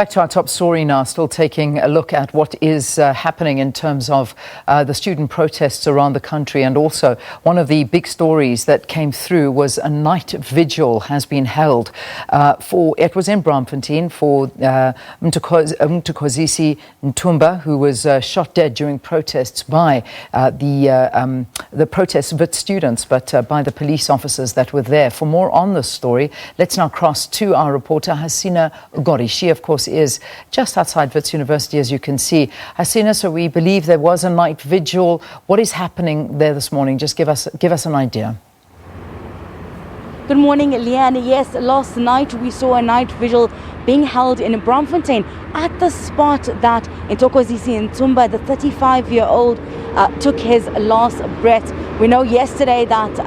Back to our top story now, still taking a look at what is happening in terms of the student protests around the country. And also one of the big stories that came through was a night vigil has been held it was in Braamfontein for Mthokozisi Ntumba, who was shot dead during protests by the protest Wits students, but by the police officers that were there. For more on this story, let's now cross to our reporter Hasina Gori. She, of course, is just outside Wits University, as you can see. Hasina, so we believe there was a night vigil. What is happening there this morning? Just give us an idea. Good morning, Leanne. Yes, last night we saw a night vigil being held in Braamfontein at the spot that Mthokozisi Ntumba, the 35-year-old, took his last breath. We know yesterday that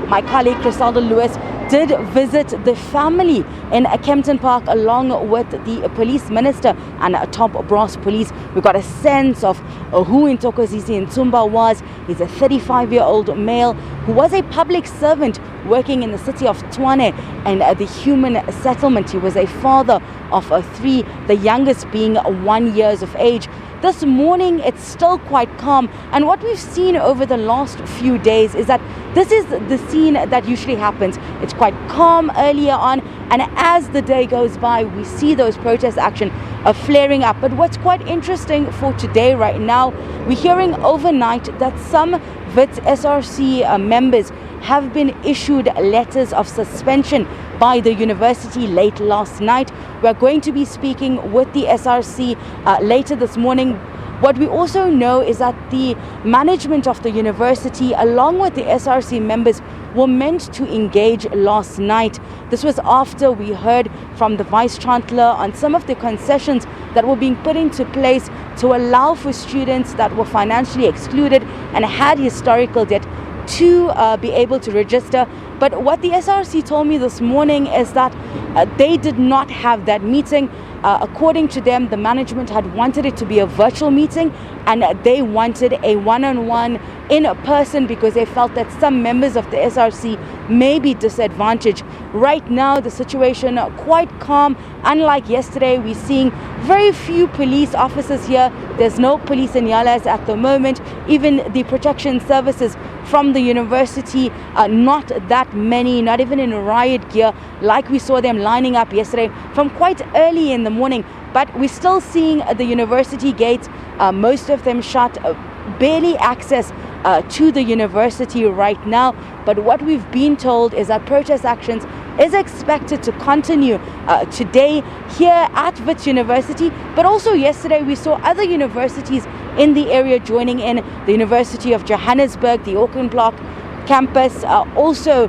my colleague Crisalda Lewis did visit the family in Kempton Park along with the police minister and top brass police. We got a sense of who Mthokozisi Ntumba was. He's a 35-year-old male who was a public servant working in the city of Tshwane and the human settlement. He was a father of three, the youngest being 1 year of age. This morning, it's still quite calm. And what we've seen over the last few days is that this is the scene that usually happens. It's quite calm earlier on. And as the day goes by, we see those protest action flaring up. But what's quite interesting for today right now, we're hearing overnight that some Wits SRC members have been issued letters of suspension by the university late last night. We're going to be speaking with the SRC later this morning. What we also know is that the management of the university, along with the SRC members, were meant to engage last night. This was after we heard from the Vice-Chancellor on some of the concessions that were being put into place to allow for students that were financially excluded and had historical debt to be able to register. But what the SRC told me this morning is that they did not have that meeting. According to them, the management had wanted it to be a virtual meeting and they wanted a one-on-one in person because they felt that some members of the SRC may be disadvantaged. Right now, the situation quite calm. Unlike yesterday, we're seeing very few police officers here. There's no police in Yalas at the moment. Even the protection services from the university, not that many, not even in riot gear, like we saw them lining up yesterday from quite early in the morning. But we're still seeing the university gates, most of them shut, barely access to the university right now. But what we've been told is that protest actions is expected to continue today here at Wits University, but also yesterday we saw other universities in the area joining in. The University of Johannesburg, the Auckland Block campus also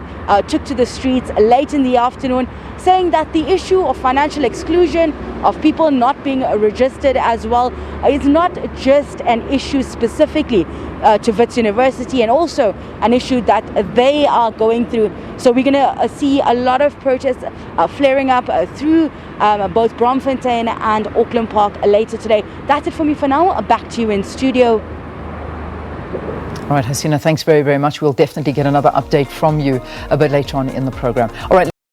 took to the streets late in the afternoon, saying that the issue of financial exclusion, of people not being registered as well, is not just an issue specifically to Wits University, and also an issue that they are going through. So we're going to see a lot of protests flaring up through both Braamfontein and Auckland Park later today. That's it for me for now. Back to you in studio. All right, Hasina, thanks very, very much. We'll definitely get another update from you a bit later on in the program. All right.